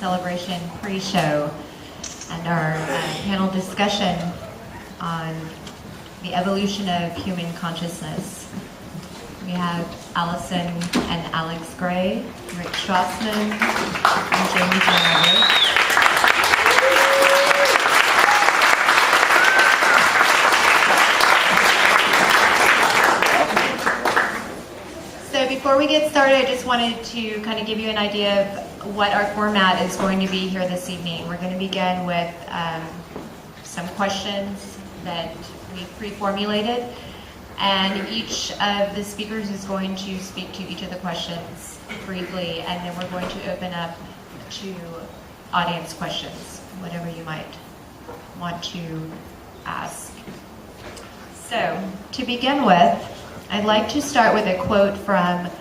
celebration pre-show and our panel discussion on the evolution of human consciousness. We have Allyson and Alex Gray, Rick Strassman, and Jamie Janover. So before we get started, I just wanted to kind of give you an idea of what our format is going to be here this evening. We're going to begin with some questions that we pre-formulated, and each of the speakers is going to speak to each of the questions briefly, and then we're going to open up to audience questions, whatever you might want to ask. So, to begin with, I'd like to start with a quote from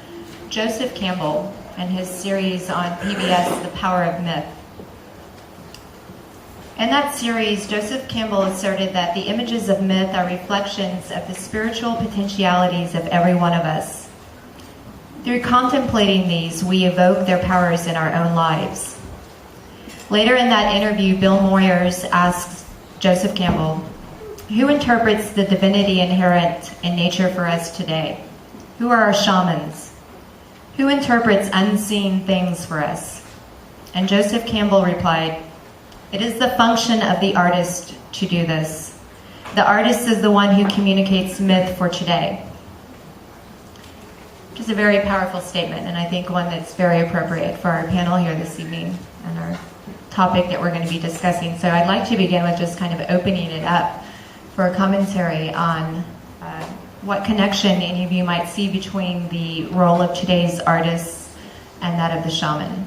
Joseph Campbell and his series on PBS, The Power of Myth. In that series, Joseph Campbell asserted that the images of myth are reflections of the spiritual potentialities of every one of us. Through contemplating these, we evoke their powers in our own lives. Later in that interview, Bill Moyers asks Joseph Campbell, who interprets the divinity inherent in nature for us today? Who are our shamans? Who interprets unseen things for us? And Joseph Campbell replied, it is the function of the artist to do this. The artist is the one who communicates myth for today. Which is a very powerful statement, and I think one that's very appropriate for our panel here this evening and our topic that we're going to be discussing. So I'd like to begin with just kind of opening it up for a commentary on what connection any of you might see between the role of today's artists and that of the shaman.